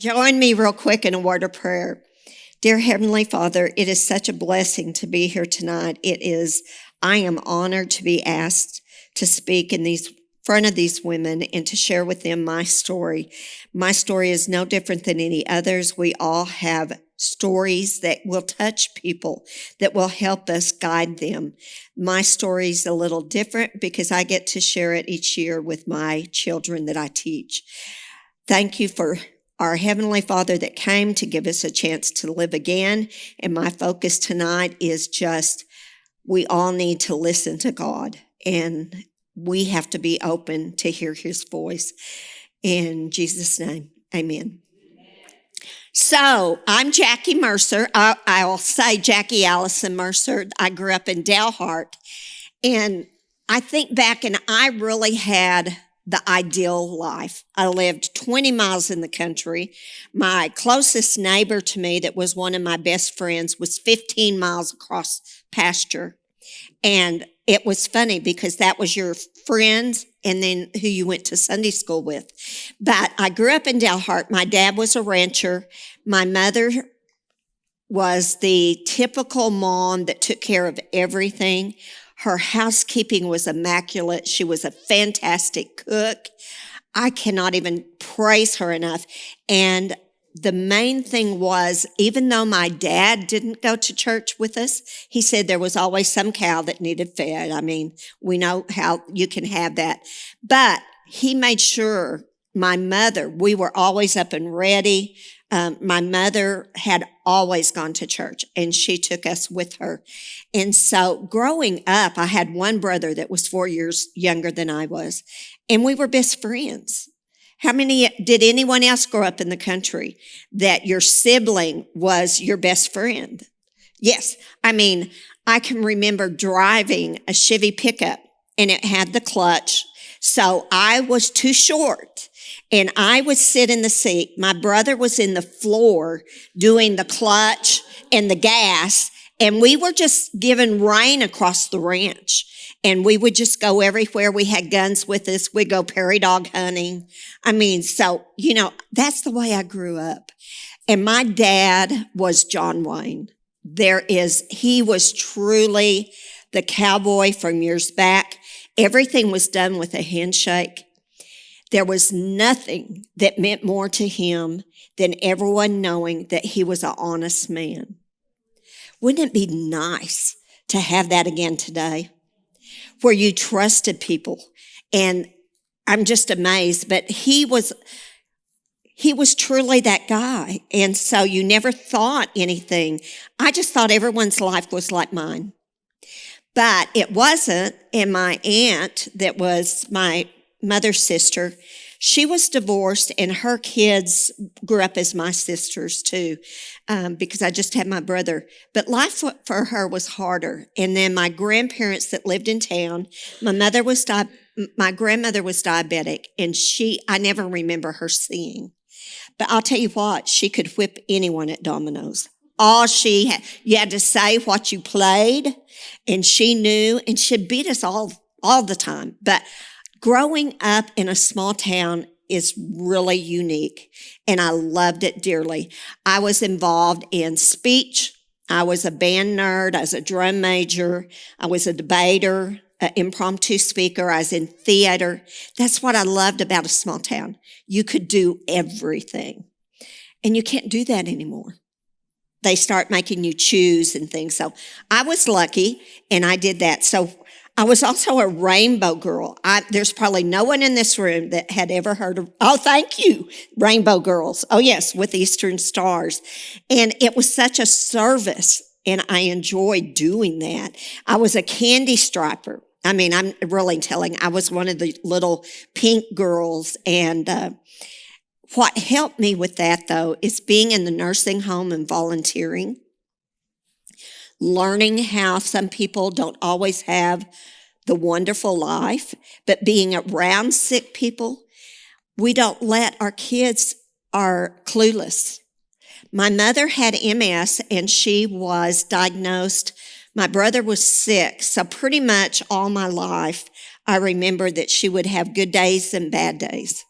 Join me real quick in a word of prayer. Dear Heavenly Father, it is such a blessing to be here tonight. I am honored to be asked to speak in front of these women and to share with them my story. My story is no different than any others. We all have stories that will touch people, that will help us guide them. My story is a little different because I get to share it each year with my children that I teach. Thank you for our Heavenly Father that came to give us a chance to live again. And my focus tonight is just, we all need to listen to God, and we have to be open to hear his voice. In Jesus' name, amen. So I'm Jackie Mercer. I'll say Jackie Allison Mercer. I grew up in Dalhart, and I think back, and I really had the ideal life. I lived 20 miles in the country. My closest neighbor to me that was one of my best friends was 15 miles across pasture. And it was funny because that was your friends and then who you went to Sunday school with. But I grew up in Dalhart. My dad was a rancher. My mother was the typical mom that took care of everything. Her housekeeping was immaculate. She was a fantastic cook. I cannot even praise her enough. And the main thing was, even though my dad didn't go to church with us, he said there was always some cow that needed fed. I mean, we know how you can have that. But he made sure we were always up and ready. My mother had always gone to church, and she took us with her. And so growing up, I had one brother that was 4 years younger than I was, and we were best friends. Did anyone else grow up in the country that your sibling was your best friend? Yes. I mean, I can remember driving a Chevy pickup, and it had the clutch. So I was too short, and I would sit in the seat. My brother was in the floor doing the clutch and the gas, and we were just given rein across the ranch. And we would just go everywhere. We had guns with us. We'd go prairie dog hunting. I mean, so, that's the way I grew up. And my dad was John Wayne. He was truly the cowboy from years back. Everything was done with a handshake. There was nothing that meant more to him than everyone knowing that he was an honest man. Wouldn't it be nice to have that again today, where you trusted people? And I'm just amazed, but he was truly that guy. And so you never thought anything. I just thought everyone's life was like mine. But it wasn't. And my aunt, that was my mother's sister, she was divorced, and her kids grew up as my sisters too, because I just had my brother. But life for her was harder. And then my grandparents that lived in town, my grandmother was diabetic, and I never remember her seeing. But I'll tell you what, she could whip anyone at dominoes. You had to say what you played, and she knew, and she'd beat us all the time. But growing up in a small town is really unique, and I loved it dearly. I was involved in speech. I was a band nerd. I was a drum major. I was a debater, an impromptu speaker. I was in theater. That's what I loved about a small town. You could do everything, and you can't do that anymore. They start making you choose and things. So I was lucky, and I did that. So I was also a rainbow girl. There's probably no one in this room that had ever heard of, thank you, Rainbow Girls. Oh, yes, with Eastern Stars. And it was such a service, and I enjoyed doing that. I was a candy striper. I mean, I'm really telling, I was one of the little pink girls. And what helped me with that, though, is being in the nursing home and volunteering. Learning how some people don't always have the wonderful life, but being around sick people, we don't let our kids are clueless. My mother had MS, and she was diagnosed. My brother was sick, so pretty much all my life, I remember that she would have good days and bad days.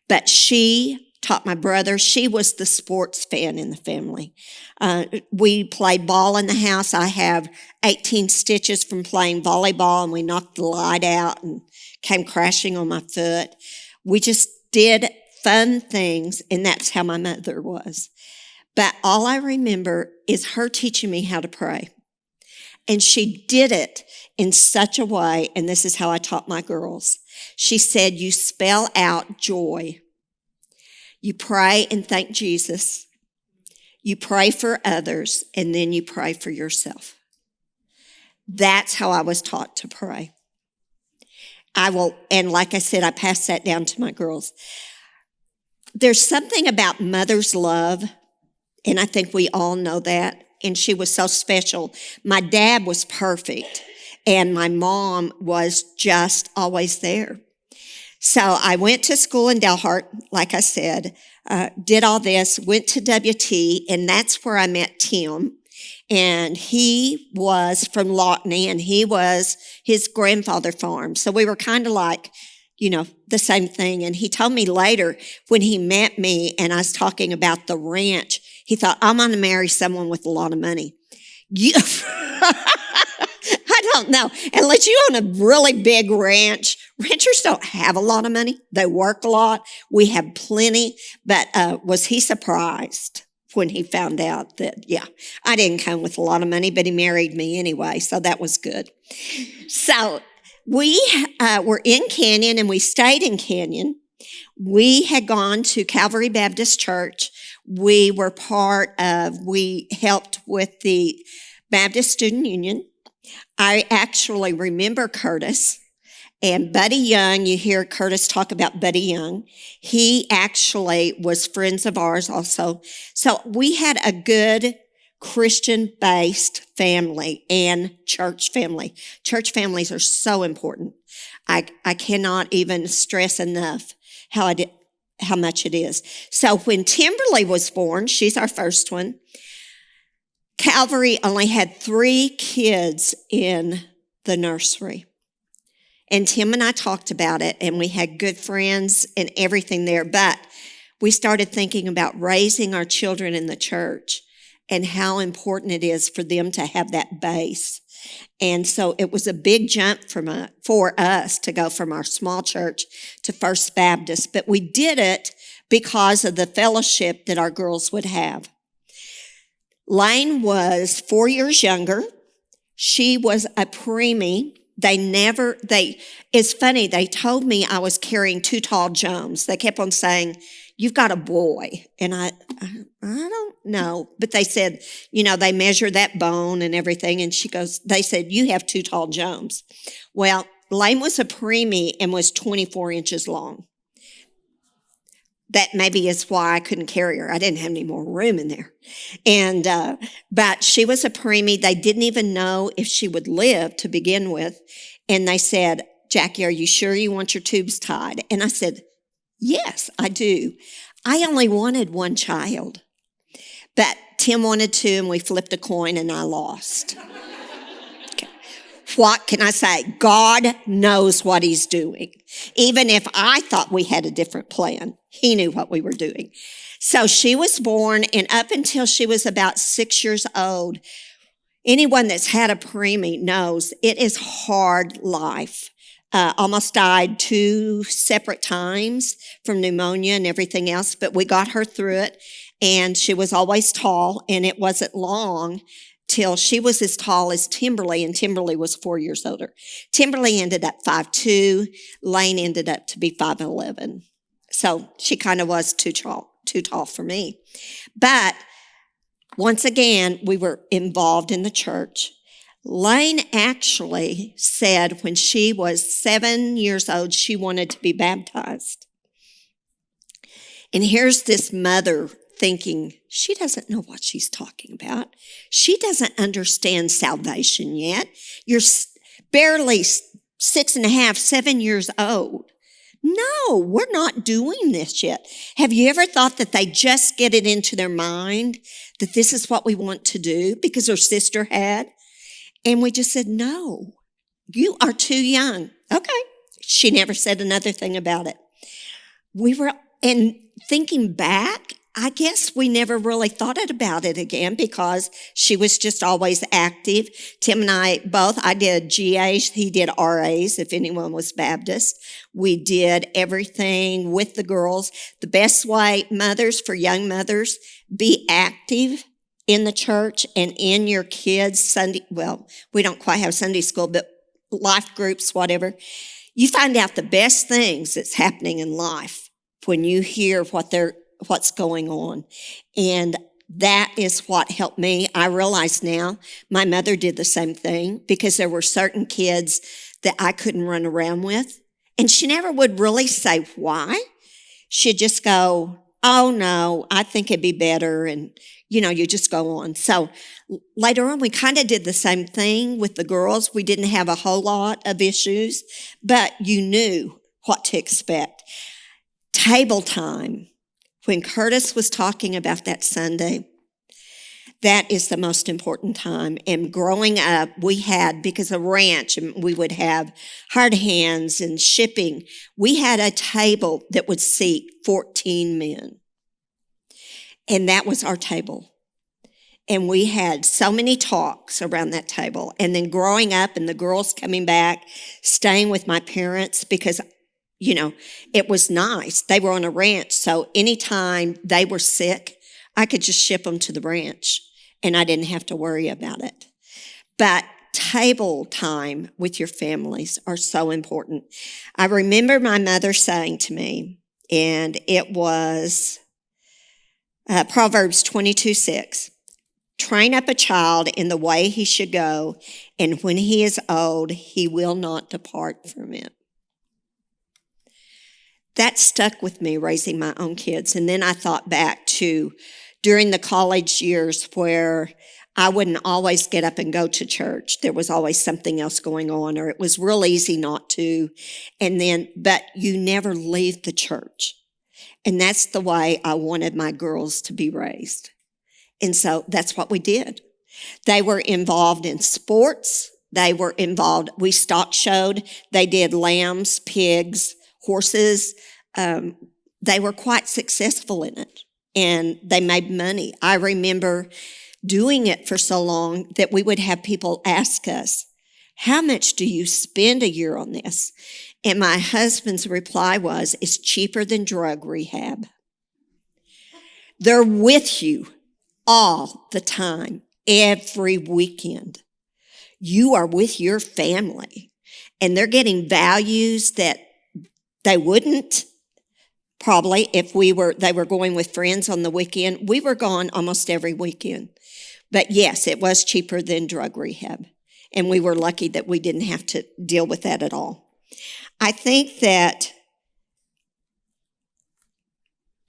But she taught my brother. She was the sports fan in the family. We played ball in the house. I have 18 stitches from playing volleyball, and we knocked the light out and came crashing on my foot. We just did fun things, and that's how my mother was. But all I remember is her teaching me how to pray. And she did it in such a way, and this is how I taught my girls. She said, you spell out joy. You pray and thank Jesus. You pray for others, and then you pray for yourself. That's how I was taught to pray. And like I said, I passed that down to my girls. There's something about mother's love, and I think we all know that. And she was so special. My dad was perfect, and my mom was just always there. So I went to school in Delhart, like I said, did all this, went to WT, and that's where I met Tim. And he was from Lockney, and he was his grandfather farm. So we were kind of like, the same thing. And he told me later when he met me and I was talking about the ranch, he thought, I'm going to marry someone with a lot of money. I don't know. Unless you own a really big ranch, ranchers don't have a lot of money. They work a lot. We have plenty. But was he surprised when he found out that, I didn't come with a lot of money, but he married me anyway. So that was good. So we were in Canyon, and we stayed in Canyon. We had gone to Calvary Baptist Church. We helped with the Baptist Student Union. I actually remember Curtis and Buddy Young. You hear Curtis talk about Buddy Young. He actually was friends of ours also. So we had a good Christian-based family and church family. Church families are so important. I cannot even stress enough how much it is. So when Timberly was born, she's our first one, Calvary only had 3 kids in the nursery. And Tim and I talked about it, and we had good friends and everything there. But we started thinking about raising our children in the church and how important it is for them to have that base. And so it was a big jump for us to go from our small church to First Baptist. But we did it because of the fellowship that our girls would have. Lane was 4 years younger. She was a preemie. It's funny, they told me I was carrying 2 tall Jones. They kept on saying, you've got a boy. And I don't know. But they said, they measure that bone and everything. And they said, you have 2 tall Jones. Well, Lane was a preemie and was 24 inches long. That maybe is why I couldn't carry her. I didn't have any more room in there. And, but she was a preemie. They didn't even know if she would live to begin with. And they said, Jackie, are you sure you want your tubes tied? And I said, yes, I do. I only wanted 1 child. But Tim wanted 2, and we flipped a coin, and I lost. Okay. What can I say? God knows what he's doing. Even if I thought we had a different plan, he knew what we were doing. So she was born, and up until she was about 6 years old, anyone that's had a preemie knows it is hard life. Almost died 2 separate times from pneumonia and everything else, but we got her through it, and she was always tall, and it wasn't long till she was as tall as Timberly, and Timberly was 4 years older. Timberly ended up 5'2". Lane ended up to be 5'11". So she kind of was too tall for me. But once again, we were involved in the church. Lane actually said when she was 7 years old, she wanted to be baptized. And here's this mother thinking, she doesn't know what she's talking about. She doesn't understand salvation yet. You're barely 6.5, 7 years old. No, we're not doing this yet. Have you ever thought that they just get it into their mind that this is what we want to do because her sister had? And we just said, no, you are too young. Okay. She never said another thing about it. We were And thinking back, I guess we never really thought about it again because she was just always active. Tim and I both, I did GAs, he did RAs, if anyone was Baptist. We did everything with the girls. The best way, mothers, for young mothers, be active in the church and in your kids' Sunday, well, we don't quite have Sunday school, but life groups, whatever. You find out the best things that's happening in life when you hear what's going on. And that is what helped me. I realize now my mother did the same thing because there were certain kids that I couldn't run around with. And she never would really say why. She'd just go, oh no, I think it'd be better. And, you just go on. So later on, we kind of did the same thing with the girls. We didn't have a whole lot of issues, but you knew what to expect. Table time. When Curtis was talking about that Sunday, that is the most important time. And growing up, we had, because of ranch, and we would have hard hands and shipping, we had a table that would seat 14 men. And that was our table. And we had so many talks around that table. And then growing up and the girls coming back, staying with my parents because it was nice. They were on a ranch, so anytime they were sick, I could just ship them to the ranch, and I didn't have to worry about it. But table time with your families are so important. I remember my mother saying to me, and it was Proverbs 22:6, train up a child in the way he should go, and when he is old, he will not depart from it. That stuck with me raising my own kids. And then I thought back to during the college years where I wouldn't always get up and go to church. There was always something else going on, or it was real easy not to. But you never leave the church. And that's the way I wanted my girls to be raised. And so that's what we did. They were involved in sports. They were involved, we stock showed. They did lambs, pigs, horses. They were quite successful in it, and they made money. I remember doing it for so long that we would have people ask us, how much do you spend a year on this? And my husband's reply was, it's cheaper than drug rehab. They're with you all the time, every weekend. You are with your family, and they're getting values that they wouldn't probably if they were going with friends on the weekend. We were gone almost every weekend. But yes, it was cheaper than drug rehab. And we were lucky that we didn't have to deal with that at all. I think that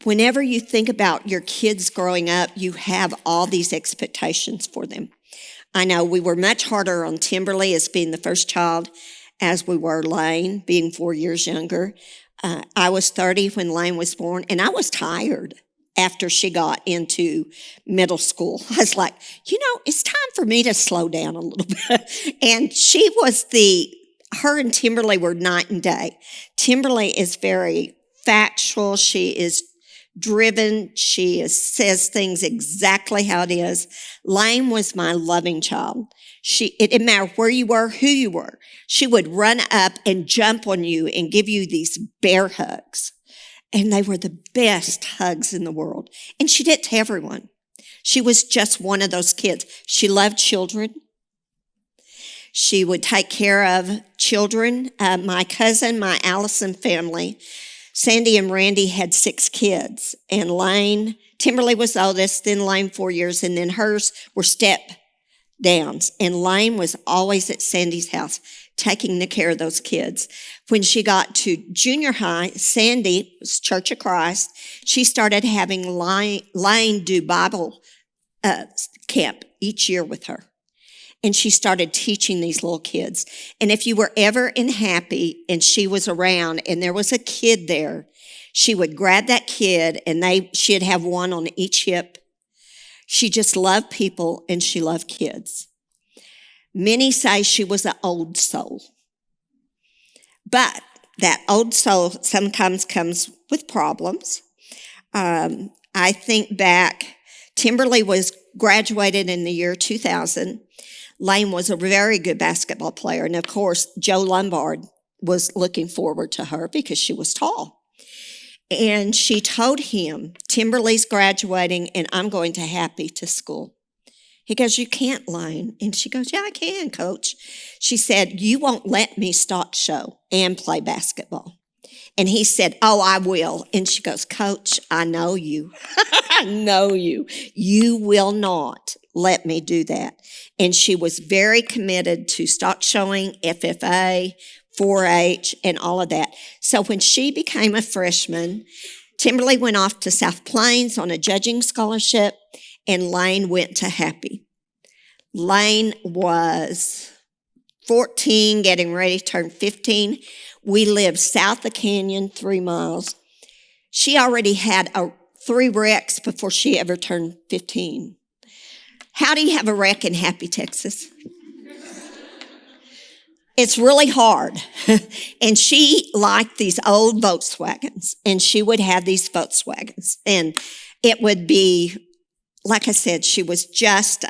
whenever you think about your kids growing up, you have all these expectations for them. I know we were much harder on Timberly as being the first child as we were Lane, being 4 years younger. I was 30 when Lane was born, and I was tired after she got into middle school. I was like, it's time for me to slow down a little bit. And her and Timberly were night and day. Timberly is very factual. She is driven. She says things exactly how it is. Lane was my loving child. It didn't matter where you were, who you were. She would run up and jump on you and give you these bear hugs. And they were the best hugs in the world. And she did it to everyone. She was just one of those kids. She loved children. She would take care of children. My cousin, my Allison family, Sandy and Randy had 6 kids. And Timberly was oldest, then Lane 4 years, and then hers were step-downs. And Lane was always at Sandy's house, taking the care of those kids. When she got to junior high, Sandy was Church of Christ. She started having Lane do Bible camp each year with her. And she started teaching these little kids. And if you were ever unhappy and she was around and there was a kid there, she would grab that kid and she'd have one on each hip. She just loved people and she loved kids. Many say she was an old soul. But that old soul sometimes comes with problems. I think back, Timberly was graduated in the year 2000. Lane was a very good basketball player. And of course, Joe Lombard was looking forward to her because she was tall. And she told him, Timberly's graduating and I'm going to Happy to school. He goes, you can't, Lane. And she goes, yeah, I can, Coach. She said, you won't let me stock show and play basketball. And he said, oh, I will. And she goes, Coach, I know you. I know you. You will not let me do that. And she was very committed to stock showing, FFA, 4-H, and all of that. So when she became a freshman, Timberly went off to South Plains on a judging scholarship, and Lane went to Happy. Lane was 14, getting ready to turn 15. We lived south of the canyon, 3 miles. She already had 3 wrecks before she ever turned 15. How do you have a wreck in Happy, Texas? It's really hard. And she liked these old Volkswagens, and she would have these Volkswagens. And it would be, like I said, she was just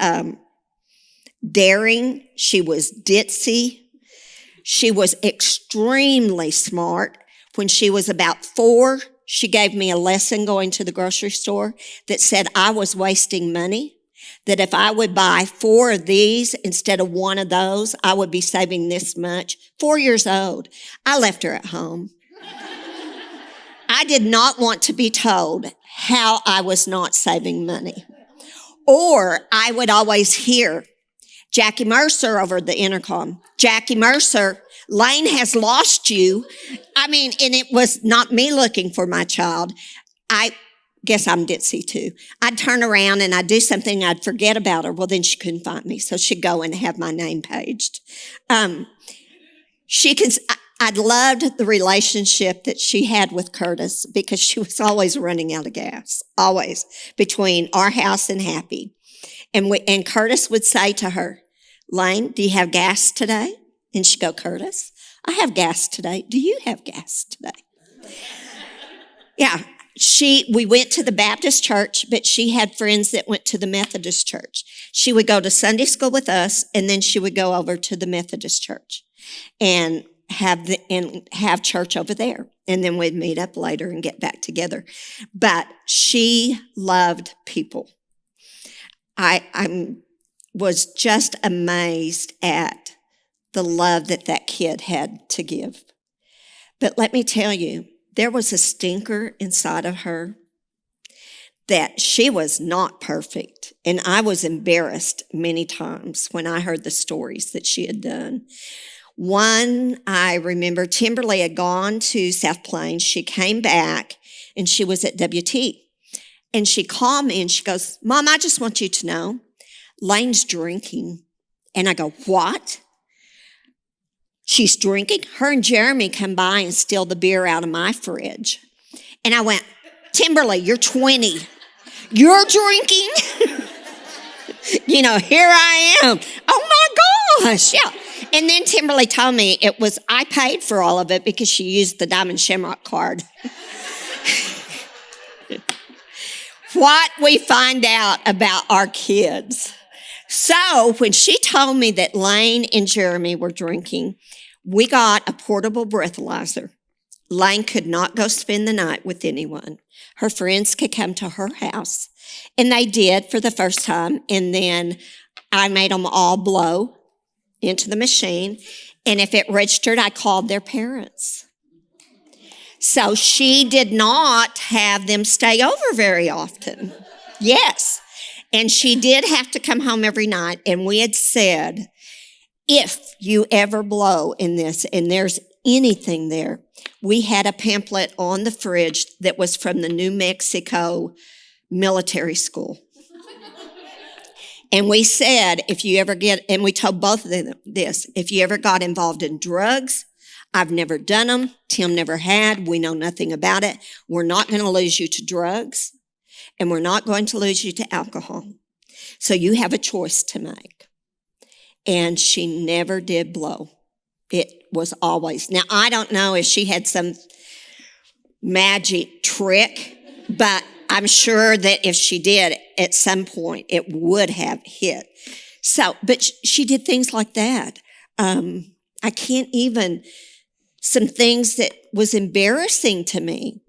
daring. She was ditzy. She was extremely smart. When she was about 4, she gave me a lesson going to the grocery store that said I was wasting money, that if I would buy 4 of these instead of 1 of those, I would be saving this much. 4 years old. I left her at home. I did not want to be told how I was not saving money. Or I would always hear Jackie Mercer over the intercom. Jackie Mercer, Lane has lost you. I mean, and it was not me looking for my child. I guess I'm ditzy too. I'd turn around and I'd do something, I'd forget about her. Well, then she couldn't find me. So she'd go and have my name paged. I loved the relationship that she had with Curtis because she was always running out of gas, always, between our house and Happy. And Curtis would say to her, Lane, do you have gas today? And she'd go, Curtis, I have gas today. Do you have gas today? Yeah, we went to the Baptist church, but she had friends that went to the Methodist church. She would go to Sunday school with us, and then she would go over to the Methodist church and have church over there. And then we'd meet up later and get back together. But she loved people. I was just amazed at the love that kid had to give. But let me tell you, there was a stinker inside of her that she was not perfect. And I was embarrassed many times when I heard the stories that she had done. One, I remember Timberly had gone to South Plains. She came back and she was at WT. And she called me and she goes, Mom, I just want you to know, Lane's drinking. And I go, what? She's drinking? Her and Jeremy come by and steal the beer out of my fridge. And I went, Timberly, you're 20. You're drinking? Here I am. Oh my gosh, yeah. And then Timberly told me I paid for all of it because she used the Diamond Shamrock card. What we find out about our kids. So when she told me that Lane and Jeremy were drinking, we got a portable breathalyzer. Lane could not go spend the night with anyone. Her friends could come to her house, and they did for the first time. And then I made them all blow into the machine, and if it registered, I called their parents. So she did not have them stay over very often. Yes. And she did have to come home every night. And we had said, if you ever blow in this and there's anything there, we had a pamphlet on the fridge that was from the New Mexico military school. And we said, and we told both of them this, if you ever got involved in drugs, I've never done them. Tim never had. We know nothing about it. We're not going to lose you to drugs, and we're not going to lose you to alcohol. So you have a choice to make. And she never did blow. It was always. Now, I don't know if she had some magic trick, but I'm sure that if she did, at some point, it would have hit. So, but she did things like that. I can't even, some things that was embarrassing to me,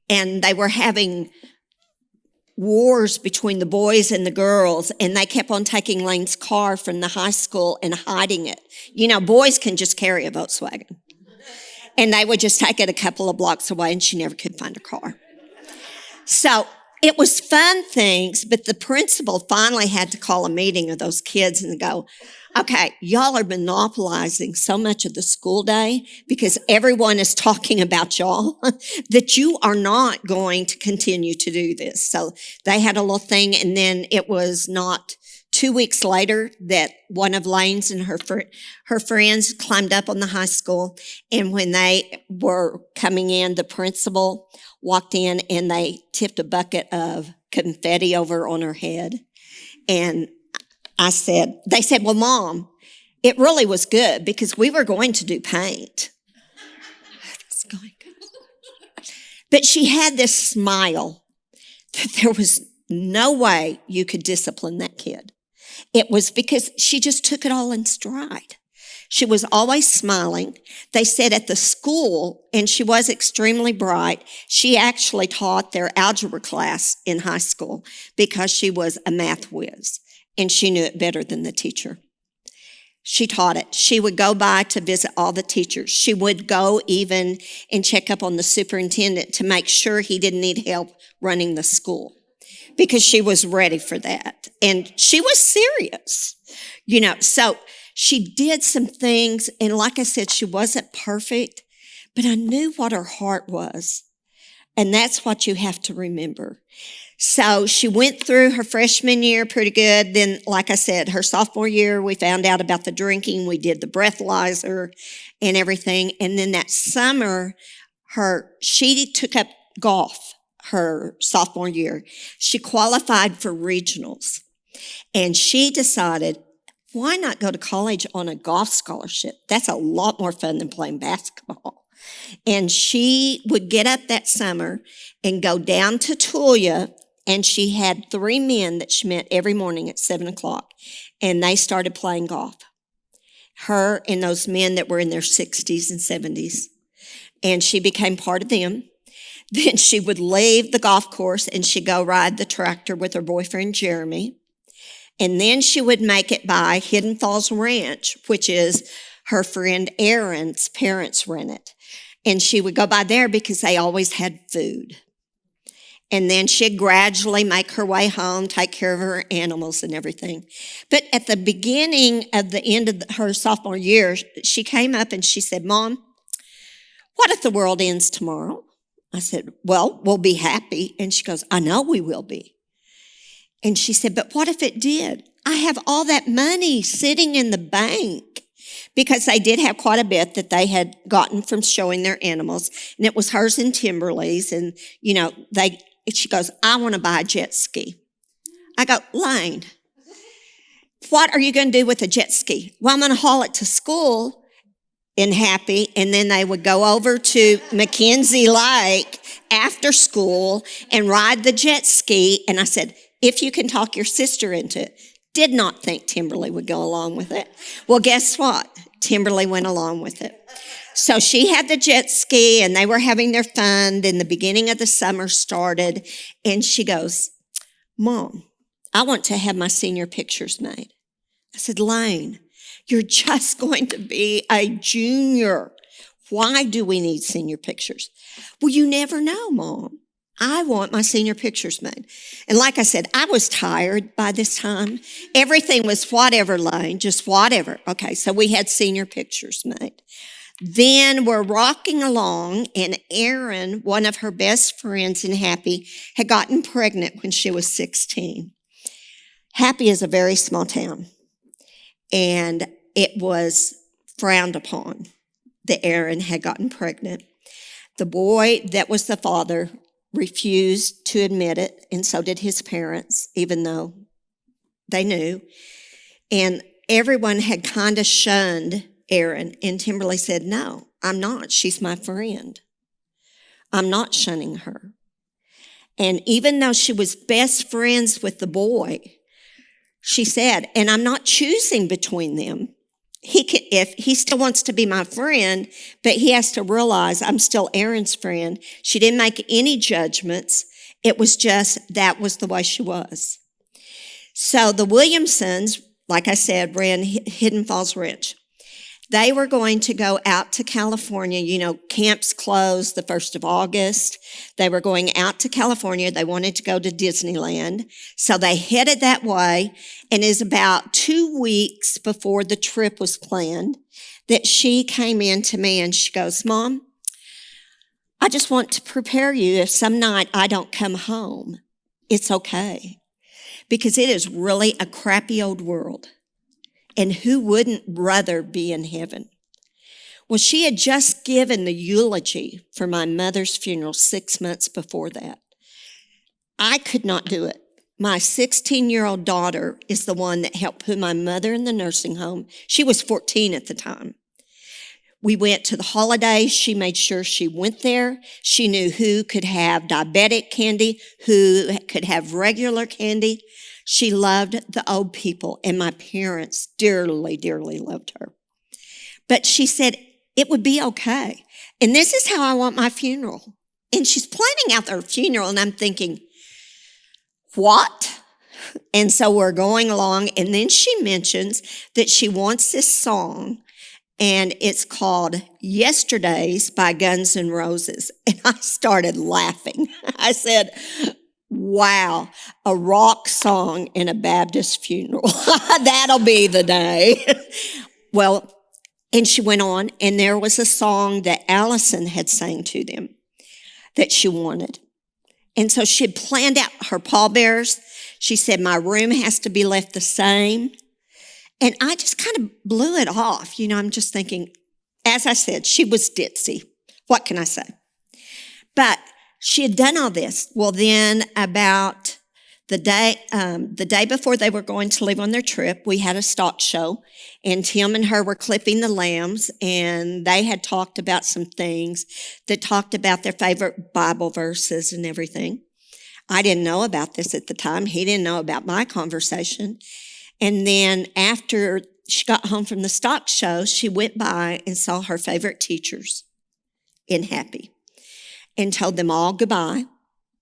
and they were having wars between the boys and the girls, and they kept on taking Lane's car from the high school and hiding it. Boys can just carry a Volkswagen. And they would just take it a couple of blocks away, and she never could find her car. So it was fun things, but the principal finally had to call a meeting of those kids and go, okay, y'all are monopolizing so much of the school day because everyone is talking about y'all that you are not going to continue to do this. So they had a little thing, and then it was not 2 weeks later that one of Lane's and her friends climbed up on the high school, and when they were coming in, the principal walked in and they tipped a bucket of confetti over on her head. And they said, well, Mom, it really was good because we were going to do paint. But she had this smile that there was no way you could discipline that kid. It was because she just took it all in stride. She was always smiling. They said at the school, and she was extremely bright, she actually taught their algebra class in high school because she was a math whiz. And she knew it better than the teacher. She taught it. She would go by to visit all the teachers. She would go even and check up on the superintendent to make sure he didn't need help running the school because she was ready for that. And she was serious, So she did some things, and like I said, she wasn't perfect, but I knew what her heart was. And that's what you have to remember. So she went through her freshman year pretty good. Then, like I said, her sophomore year, we found out about the drinking. We did the breathalyzer and everything. And then that summer, she took up golf her sophomore year. She qualified for regionals. And she decided, why not go to college on a golf scholarship? That's a lot more fun than playing basketball. And she would get up that summer and go down to Tulia, and she had 3 men that she met every morning at 7:00, and they started playing golf. Her and those men that were in their 60s and 70s. And she became part of them. Then she would leave the golf course and she'd go ride the tractor with her boyfriend, Jeremy. And then she would make it by Hidden Falls Ranch, which is her friend Aaron's parents rented. And she would go by there because they always had food. And then she'd gradually make her way home, take care of her animals and everything. But at the beginning of the end of her sophomore year, she came up and she said, Mom, what if the world ends tomorrow? I said, well, we'll be happy. And she goes, I know we will be. And she said, but what if it did? I have all that money sitting in the bank. Because they did have quite a bit that they had gotten from showing their animals. And it was hers and Timberly's. And, she goes, I want to buy a jet ski. I go, Lane, what are you going to do with a jet ski? Well, I'm going to haul it to school in Happy. And then they would go over to Mackenzie Lake after school and ride the jet ski. And I said, if you can talk your sister into it. Did not think Timberly would go along with it. Well, guess what? Timberly went along with it. So she had the jet ski and they were having their fun. Then the beginning of the summer started and she goes, Mom, I want to have my senior pictures made. I said, Lane, you're just going to be a junior. Why do we need senior pictures? Well, you never know, Mom. I want my senior pictures made. And like I said, I was tired by this time. Everything was whatever, Lane, just whatever. Okay, so we had senior pictures made. Then we're rocking along, and Erin, one of her best friends in Happy, had gotten pregnant when she was 16. Happy is a very small town, and it was frowned upon that Erin had gotten pregnant. The boy that was the father refused to admit it, and so did his parents, even though they knew. And everyone had kind of shunned Aaron. And Timberly said, no, I'm not. She's my friend. I'm not shunning her. And even though she was best friends with the boy, she said, and I'm not choosing between them. If he still wants to be my friend, but he has to realize I'm still Aaron's friend. She didn't make any judgments. It was just, that was the way she was. So the Williamsons, like I said, ran Hidden Falls Ranch. They were going to go out to California. You know, camps closed the 1st of August. They were going out to California. They wanted to go to Disneyland. So they headed that way. And it was about 2 weeks before the trip was planned that she came in to me and she goes, Mom, I just want to prepare you if some night I don't come home. It's okay. Because it is really a crappy old world. And who wouldn't rather be in heaven? Well, she had just given the eulogy for my mother's funeral 6 months before that. I could not do it. My 16-year-old daughter is the one that helped put my mother in the nursing home. She was 14 at the time. We went to the holidays. She made sure she went there. She knew who could have diabetic candy, who could have regular candy. She loved the old people, and my parents dearly, dearly loved her. But she said it would be okay. And this is how I want my funeral. And she's planning out her funeral, and I'm thinking, what? And so we're going along, and then she mentions that she wants this song, and it's called Yesterdays by Guns N' Roses. And I started laughing. I said, wow, a rock song in a Baptist funeral. That'll be the day. Well, and she went on, and there was a song that Allison had sang to them that she wanted. And so she had planned out her pallbearers. She said, my room has to be left the same. And I just kind of blew it off. You know, I'm just thinking, as I said, she was ditzy. What can I say? But she had done all this. Well, then about the day before they were going to leave on their trip, we had a stock show, and Tim and her were clipping the lambs, and they had talked about some things that talked about their favorite Bible verses and everything. I didn't know about this at the time. He didn't know about my conversation. And then after she got home from the stock show, she went by and saw her favorite teachers in Happy and told them all goodbye.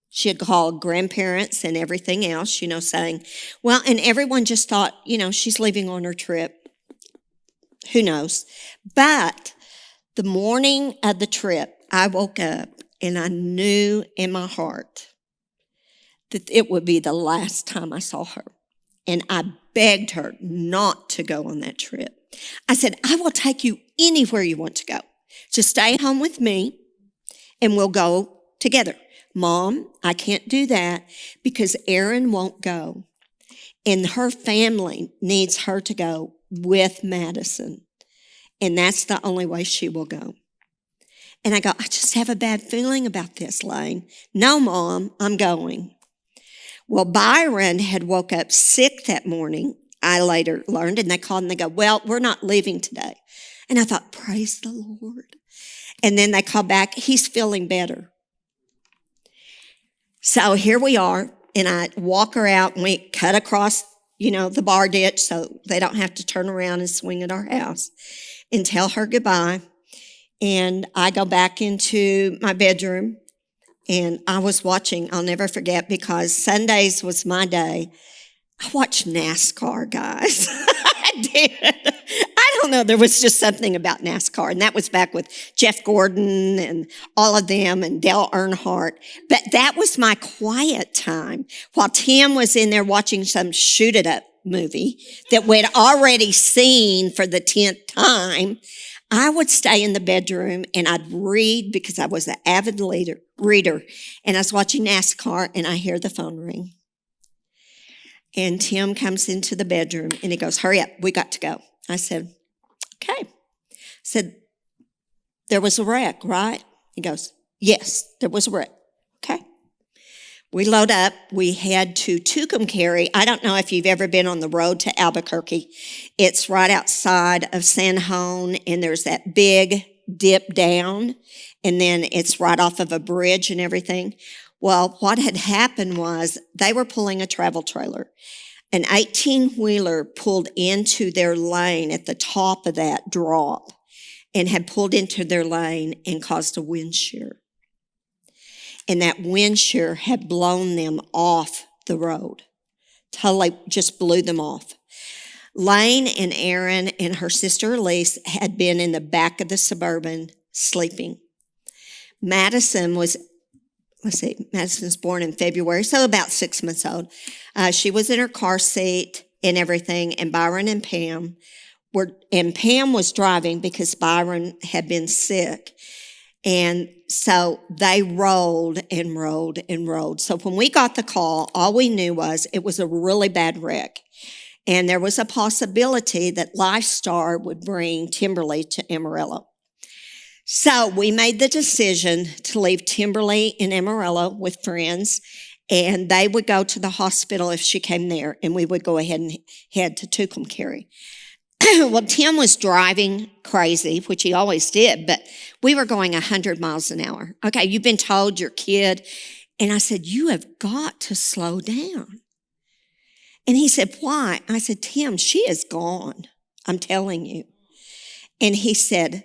She had called grandparents and everything else, you know, saying, well, and everyone just thought, you know, she's leaving on her trip. Who knows? But the morning of the trip, I woke up and I knew in my heart that it would be the last time I saw her. And I begged her not to go on that trip. I said, I will take you anywhere you want to go. Just stay home with me and we'll go together. Mom, I can't do that because Erin won't go. And her family needs her to go with Madison. And that's the only way she will go. And I go, I just have a bad feeling about this, Lane. No, Mom, I'm going. Well, Byron had woke up sick that morning, I later learned, and they called and they go, well, we're not leaving today. And I thought, praise the Lord. And then they called back, he's feeling better. So here we are, and I walk her out, and we cut across, you know, the bar ditch so they don't have to turn around and swing at our house and tell her goodbye. And I go back into my bedroom, and I was watching, I'll never forget, because Sundays was my day. I watched NASCAR, guys. I did. I don't know. There was just something about NASCAR. And that was back with Jeff Gordon and all of them and Dale Earnhardt. But that was my quiet time while Tim was in there watching some shoot it up movie that we'd already seen for the 10th time. I would stay in the bedroom and I'd read because I was an avid reader. And I was watching NASCAR and I hear the phone ring. And Tim comes into the bedroom and he goes, hurry up, we got to go. I said, okay. I said, there was a wreck, right? He goes, yes, there was a wreck. Okay. We load up. We head to Tucumcari. I don't know if you've ever been on the road to Albuquerque. It's right outside of San Juan, and there's that big dip down, and then it's right off of a bridge and everything. Well, what had happened was they were pulling a travel trailer. An 18-wheeler pulled into their lane at the top of that drop and had pulled into their lane and caused a wind shear. And that wind shear had blown them off the road. Totally just blew them off. Lane and Erin and her sister Elise had been in the back of the Suburban sleeping. Madison's born in February, so about 6 months old. She was in her car seat and everything, and Byron and Pam and Pam was driving because Byron had been sick. And so they rolled and rolled and rolled. So when we got the call, all we knew was it was a really bad wreck. And there was a possibility that Lifestar would bring Timberly to Amarillo. So we made the decision to leave Timberly in Amarillo with friends, and they would go to the hospital if she came there, and we would go ahead and head to Tucumcari. Well, Tim was driving crazy, which he always did, but we were going 100 miles an hour. Okay, you've been told your kid. And I said, you have got to slow down. And he said, why? I said, Tim, she is gone. I'm telling you. And he said,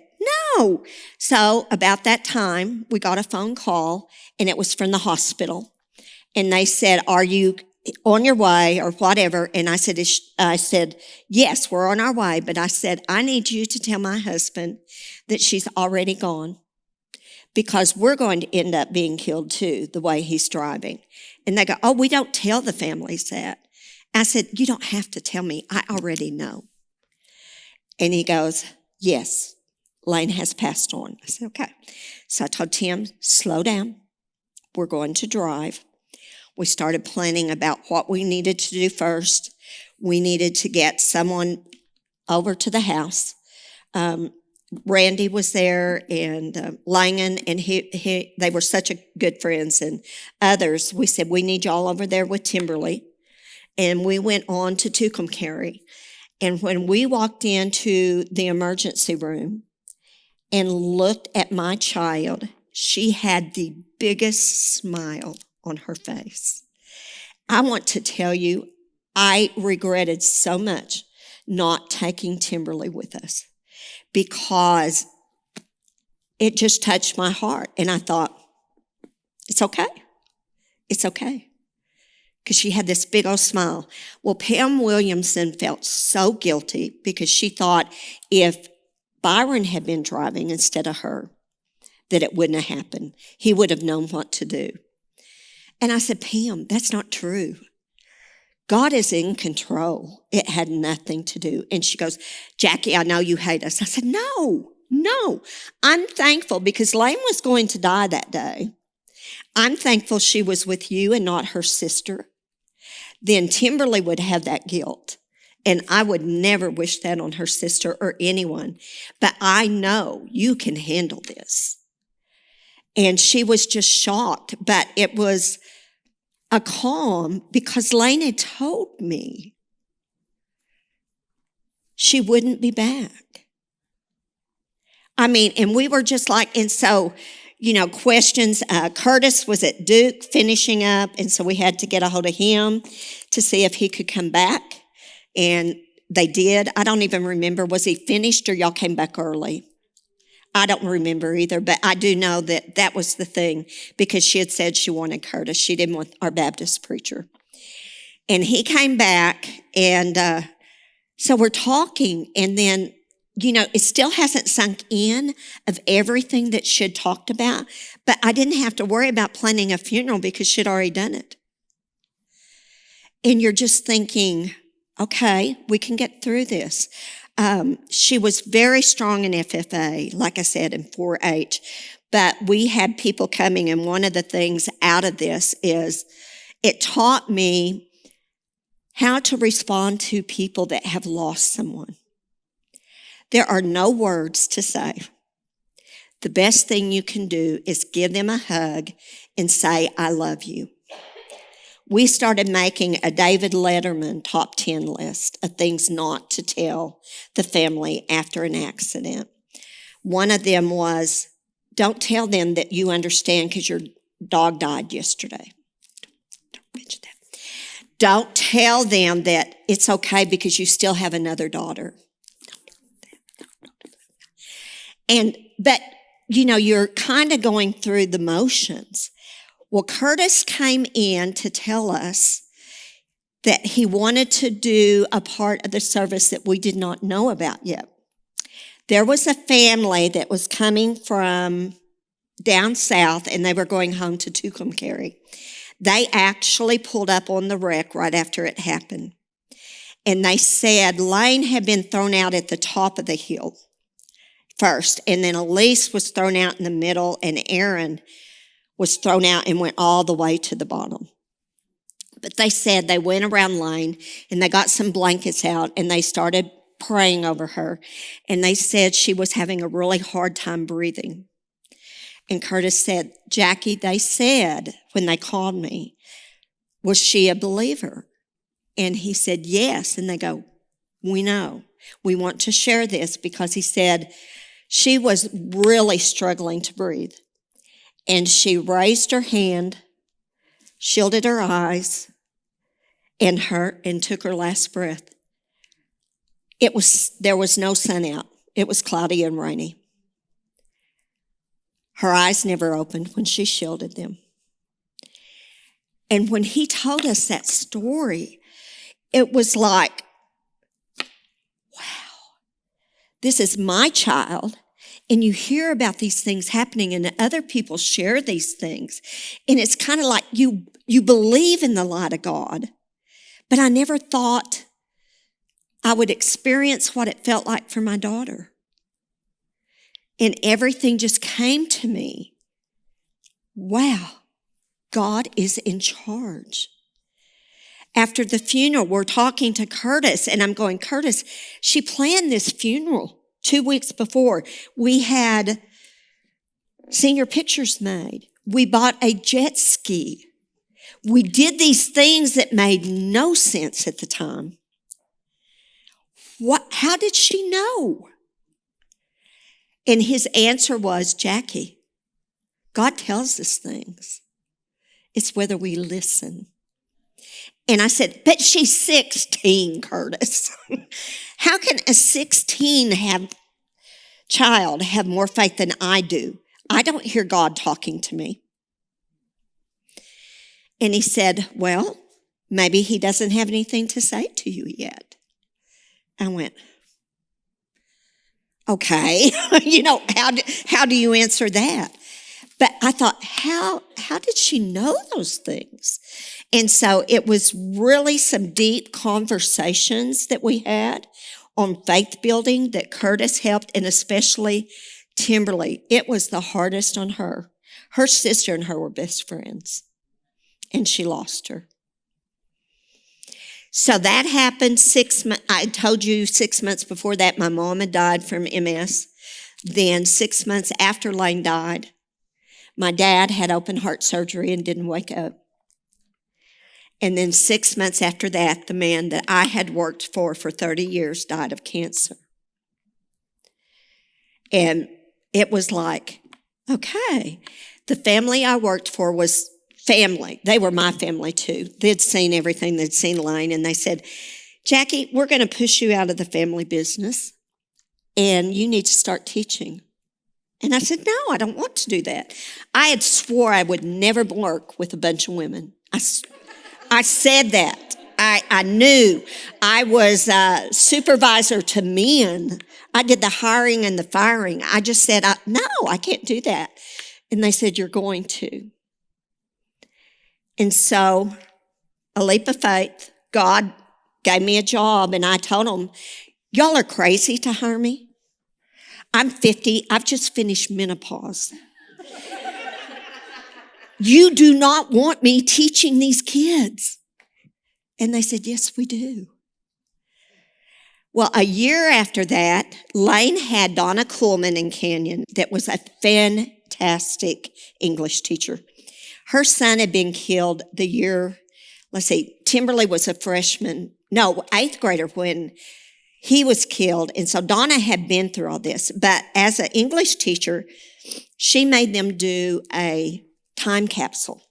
no. So about that time, we got a phone call, and it was from the hospital. And they said, are you on your way or whatever? And I said, yes, we're on our way. But I said, I need you to tell my husband that she's already gone, because we're going to end up being killed too, the way he's driving. And they go, oh, we don't tell the families that. I said, you don't have to tell me. I already know. And he goes, yes, Lane has passed on. I said, okay. So I told Tim, slow down. We're going to drive. We started planning about what we needed to do first. We needed to get someone over to the house. Randy was there, and Langan, and they were such a good friends, and others. We said, we need y'all over there with Timberly. And we went on to Tucumcari. And when we walked into the emergency room and looked at my child, she had the biggest smile on her face. I want to tell you, I regretted so much not taking Timberly with us, because it just touched my heart. And I thought, it's okay. It's okay. Because she had this big old smile. Well, Pam Williamson felt so guilty because she thought if Byron had been driving instead of her, that it wouldn't have happened. He would have known what to do. And I said, Pam, that's not true. God is in control. It had nothing to do. And she goes, Jackie, I know you hate us. I said, no. I'm thankful because Lane was going to die that day. I'm thankful she was with you and not her sister. Then Timberly would have that guilt. And I would never wish that on her sister or anyone. But I know you can handle this. And she was just shocked. But it was a calm because Lane had told me she wouldn't be back. I mean, and we were just like, and so, questions. Curtis was at Duke finishing up, and so we had to get a hold of him to see if he could come back. And they did. I don't even remember, was he finished or y'all came back early? I don't remember either, but I do know that that was the thing, because she had said she wanted Curtis. She didn't want our Baptist preacher. And he came back, and so we're talking, and then, it still hasn't sunk in of everything that she'd talked about, but I didn't have to worry about planning a funeral because she'd already done it. And you're just thinking, okay, we can get through this. She was very strong in FFA, like I said, in 4-H, but we had people coming, and one of the things out of this is it taught me how to respond to people that have lost someone. There are no words to say. The best thing you can do is give them a hug and say, I love you. we started making a David Letterman top 10 list of things not to tell the family after an accident. One of them was, don't tell them that you understand because your dog died yesterday. Don't mention that. Don't tell them that it's okay because you still have another daughter. But you're kind of going through the motions. Well, Curtis came in to tell us that he wanted to do a part of the service that we did not know about yet. There was a family that was coming from down south, and they were going home to Tucumcari. They actually pulled up on the wreck right after it happened. And they said Lane had been thrown out at the top of the hill first, and then Elise was thrown out in the middle, and Aaron was thrown out and went all the way to the bottom. But they said they went around Lane, and they got some blankets out, and they started praying over her. And they said she was having a really hard time breathing. And Curtis said, Jackie, they said when they called me, was she a believer? And he said, yes. And they go, we know. We want to share this because he said she was really struggling to breathe. And she raised her hand, shielded her eyes, and took her last breath. There was no sun out. It was cloudy and rainy. Her eyes never opened when she shielded them. And when he told us that story, it was like, wow, this is my child. And you hear about these things happening and other people share these things. And it's kind of like you believe in the light of God. But I never thought I would experience what it felt like for my daughter. And everything just came to me. Wow, God is in charge. After the funeral, we're talking to Curtis, and I'm going, Curtis, she planned this funeral 2 weeks before. We had senior pictures made. We bought a jet ski. We did these things that made no sense at the time. How did she know? And his answer was, Jackie, God tells us things. It's whether we listen. And I said, but she's 16, Curtis. How can a 16 child have more faith than I do? I don't hear God talking to me. And he said, well, maybe he doesn't have anything to say to you yet. I went, okay, how do you answer that? But I thought, how did she know those things? And so it was really some deep conversations that we had on faith building that Curtis helped, and especially Timberly. It was the hardest on her. Her sister and her were best friends, and she lost her. So that happened 6 months. I told you 6 months before that, my mom had died from MS. Then 6 months after Lane died, my dad had open heart surgery and didn't wake up. And then 6 months after that, the man that I had worked for 30 years died of cancer. And it was like, okay, the family I worked for was family. They were my family too. They'd seen everything. They'd seen Lane, and they said, Jackie, we're going to push you out of the family business, and you need to start teaching. And I said, no, I don't want to do that. I had swore I would never work with a bunch of women. I said that. I knew. I was a supervisor to men. I did the hiring and the firing. I just said, no, I can't do that. And they said, you're going to. And so, a leap of faith, God gave me a job, and I told them, y'all are crazy to hire me. I'm 50. I've just finished menopause. You do not want me teaching these kids. And they said, yes, we do. Well, a year after that, Lane had Donna Kuhlman in Canyon that was a fantastic English teacher. Her son had been killed the year let's see, Timberly was a freshman, no, 8th grader when he was killed. And so Donna had been through all this. But as an English teacher, she made them do a time capsule.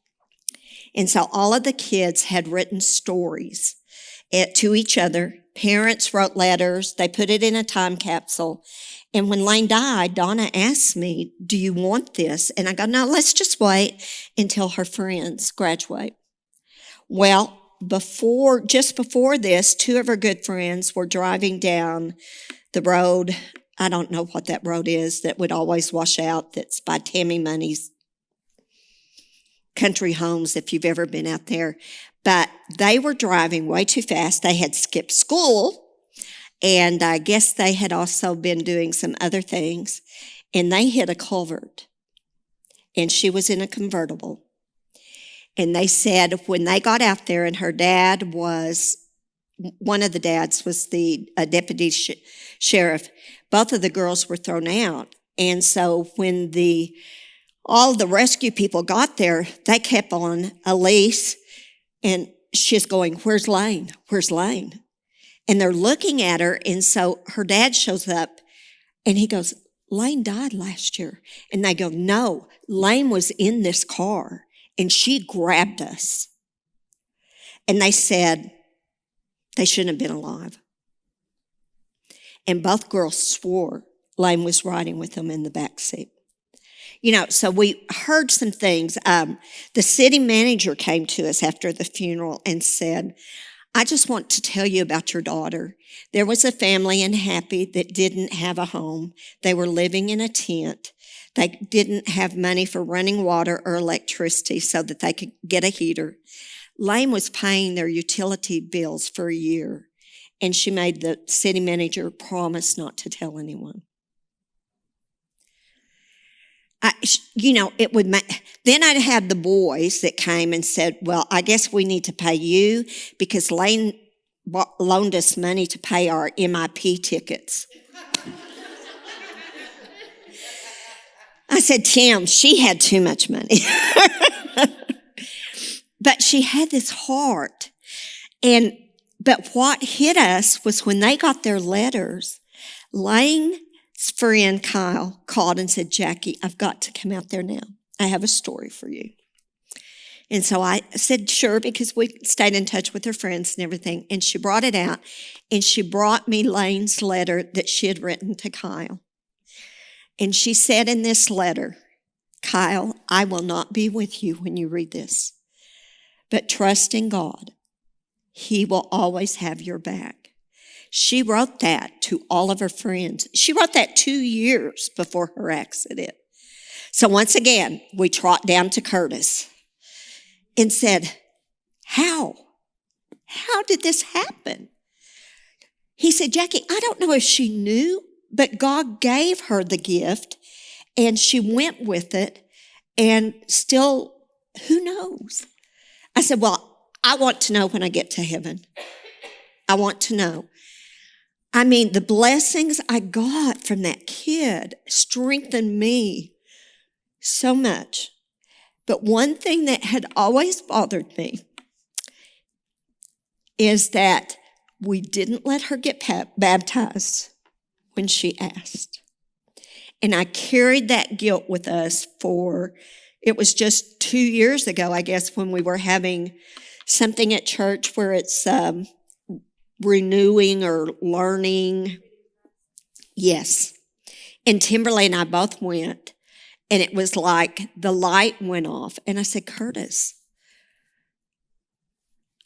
And so all of the kids had written stories to each other. Parents wrote letters. They put it in a time capsule. And when Lane died, Donna asked me, do you want this? And I go, no, let's just wait until her friends graduate. Well, just before this, 2 of her good friends were driving down the road. I don't know what that road is that would always wash out. That's by Tammy Money's country homes, if you've ever been out there. But they were driving way too fast. They had skipped school. And I guess they had also been doing some other things. And they hit a culvert. And she was in a convertible. And they said when they got out there, and her dad was, one of the dads was the deputy sheriff, both of the girls were thrown out. And so when all the rescue people got there, they kept on Elise, and she's going, where's Lane? Where's Lane? And they're looking at her, and so her dad shows up, and he goes, Lane died last year. And they go, no, Lane was in this car, and she grabbed us. And they said they shouldn't have been alive. And both girls swore Lane was riding with them in the back seat. So we heard some things. The city manager came to us after the funeral and said, I just want to tell you about your daughter. There was a family in Happy that didn't have a home. They were living in a tent. They didn't have money for running water or electricity so that they could get a heater. Lane was paying their utility bills for a year, and she made the city manager promise not to tell anyone. It would then I'd have the boys that came and said, well, I guess we need to pay you because Lane loaned us money to pay our MIP tickets. I said, Tim, she had too much money. But she had this heart. But what hit us was when they got their letters, Lane's friend Kyle called and said, Jackie, I've got to come out there now. I have a story for you. And so I said, sure, because we stayed in touch with her friends and everything. And she brought it out, and she brought me Lane's letter that she had written to Kyle. And she said in this letter, Kyle, I will not be with you when you read this, but trust in God. He will always have your back. She wrote that to all of her friends. She wrote that 2 years before her accident. So once again, we trot down to Curtis and said, how? How did this happen? He said, Jackie, I don't know if she knew, but God gave her the gift, and she went with it, and still, who knows? I said, well, I want to know when I get to heaven. I want to know. I mean, the blessings I got from that kid strengthened me so much. But one thing that had always bothered me is that we didn't let her get baptized when she asked. And I carried that guilt with us it was just 2 years ago, I guess, when we were having something at church where it's renewing or learning. Yes. And Timberly and I both went, and it was like the light went off. And I said, Curtis,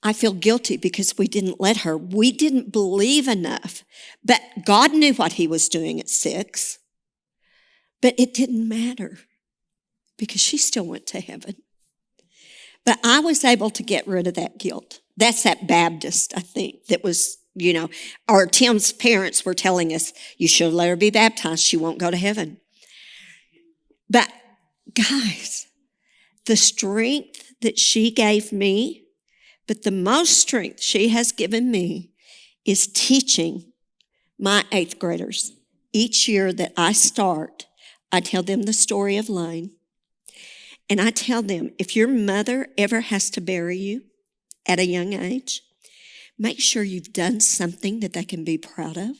I feel guilty because we didn't let her. We didn't believe enough. But God knew what he was doing at 6. But it didn't matter because she still went to heaven. But I was able to get rid of that guilt. That's that Baptist, I think, that was, or Tim's parents were telling us, you should let her be baptized. She won't go to heaven. But guys, the strength that she gave me, but the most strength she has given me is teaching my 8th graders. Each year that I start, I tell them the story of Lane. And I tell them, if your mother ever has to bury you, at a young age, make sure you've done something that they can be proud of.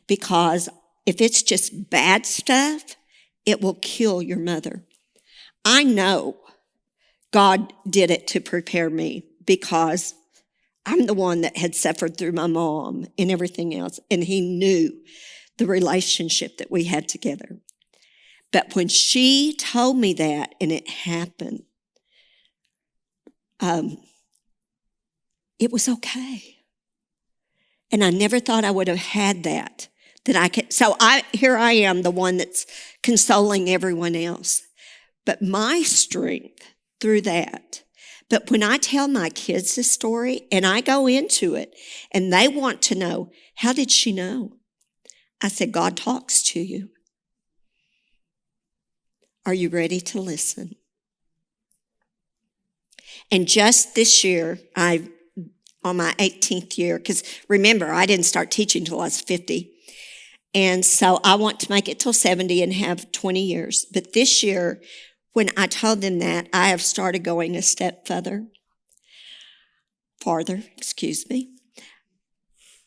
Because if it's just bad stuff, it will kill your mother. I know God did it to prepare me because I'm the one that had suffered through my mom and everything else, and he knew the relationship that we had together. But when she told me that and it happened, it was okay. And I never thought I would have had that I could. So here I am, the one that's consoling everyone else. But my strength through that. But when I tell my kids this story and I go into it and they want to know, how did she know? I said, God talks to you. Are you ready to listen? And just this year, on my 18th year, because remember, I didn't start teaching till I was 50. And so I want to make it till 70 and have 20 years. But this year, when I told them that, I have started going a step farther.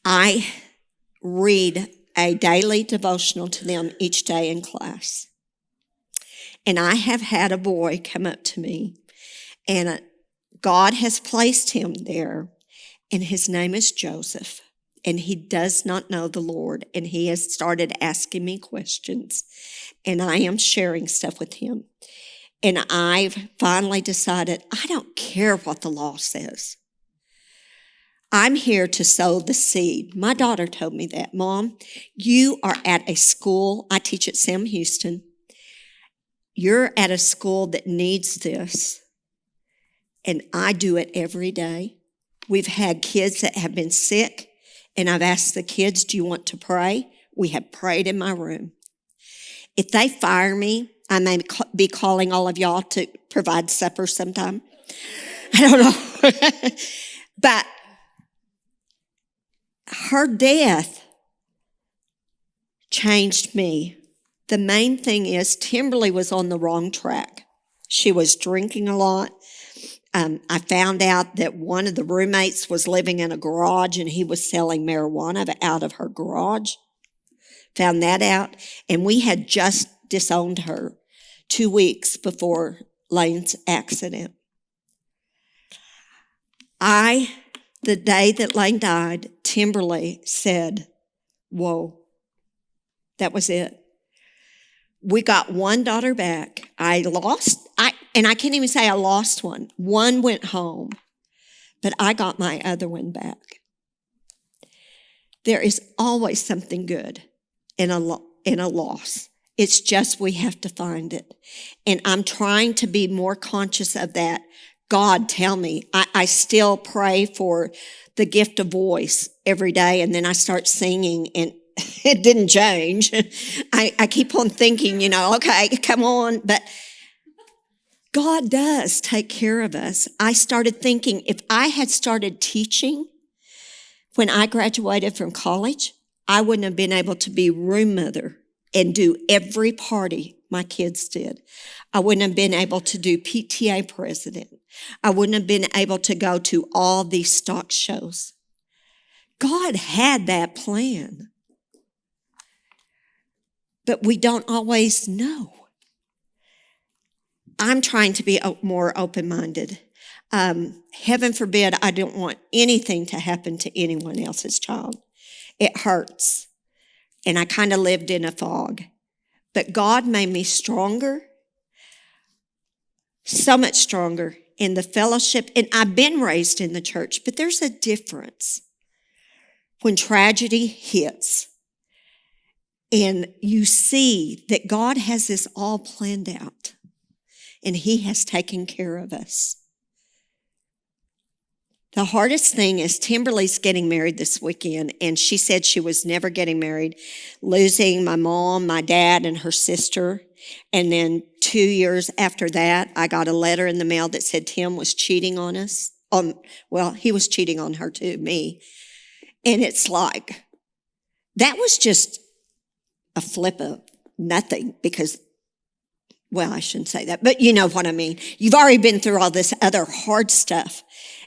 I read a daily devotional to them each day in class. And I have had a boy come up to me, and God has placed him there, and his name is Joseph. And he does not know the Lord, and he has started asking me questions, and I am sharing stuff with him. And I've finally decided I don't care what the law says. I'm here to sow the seed. My daughter told me that, Mom, you are at a school. I teach at Sam Houston. You're at a school that needs this, and I do it every day. We've had kids that have been sick, and I've asked the kids, do you want to pray? We have prayed in my room. If they fire me, I may be calling all of y'all to provide supper sometime. I don't know. But her death changed me. The main thing is Timberly was on the wrong track. She was drinking a lot. I found out that one of the roommates was living in a garage and he was selling marijuana out of her garage. Found that out. And we had just disowned her 2 weeks before Lane's accident. The day that Lane died, Timberly said, whoa, that was it. We got one daughter back. I can't even say I lost one. One went home, but I got my other one back. There is always something good in a loss. It's just we have to find it. And I'm trying to be more conscious of that. God, tell me. I still pray for the gift of voice every day, and then I start singing, and it didn't change. I keep on thinking, okay, come on. But God does take care of us. I started thinking if I had started teaching when I graduated from college, I wouldn't have been able to be room mother and do every party my kids did. I wouldn't have been able to do PTA president. I wouldn't have been able to go to all these stock shows. God had that plan. But we don't always know. I'm trying to be more open-minded. Heaven forbid I don't want anything to happen to anyone else's child. It hurts. And I kind of lived in a fog. But God made me stronger, so much stronger in the fellowship. And I've been raised in the church, but there's a difference when tragedy hits. And you see that God has this all planned out, and he has taken care of us. The hardest thing is Timberly's getting married this weekend, and she said she was never getting married, losing my mom, my dad, and her sister. And then 2 years after that, I got a letter in the mail that said Tim was cheating on us. He was cheating on her too, me. And it's like, that was just a flip of nothing because, I shouldn't say that, but you know what I mean. You've already been through all this other hard stuff.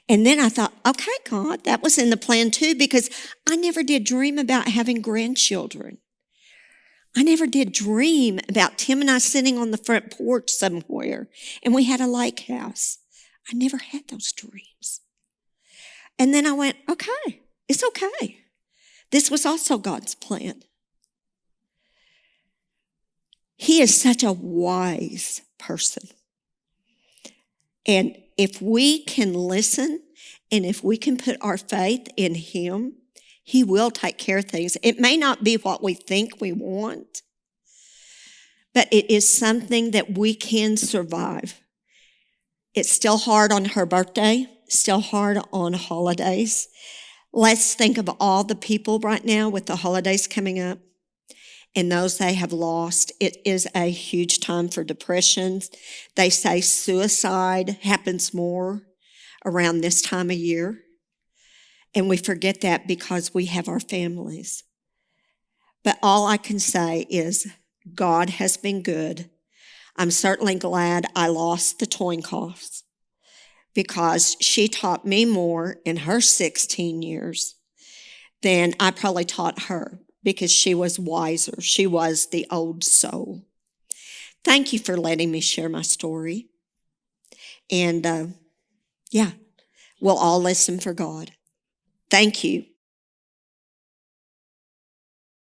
And then I thought, okay, God, that was in the plan too, because I never did dream about having grandchildren. I never did dream about Tim and I sitting on the front porch somewhere and we had a lake house. I never had those dreams. And then I went, okay, it's okay. This was also God's plan. He is such a wise person. And if we can listen and if we can put our faith in him, he will take care of things. It may not be what we think we want, but it is something that we can survive. It's still hard on her birthday, still hard on holidays. Let's think of all the people right now with the holidays coming up and those they have lost. It is a huge time for depression. They say suicide happens more around this time of year. And we forget that because we have our families. But all I can say is God has been good. I'm certainly glad I lost the Toinkoffs because she taught me more in her 16 years than I probably taught her because she was wiser. She was the old soul. Thank you for letting me share my story. And we'll all listen for God. Thank you.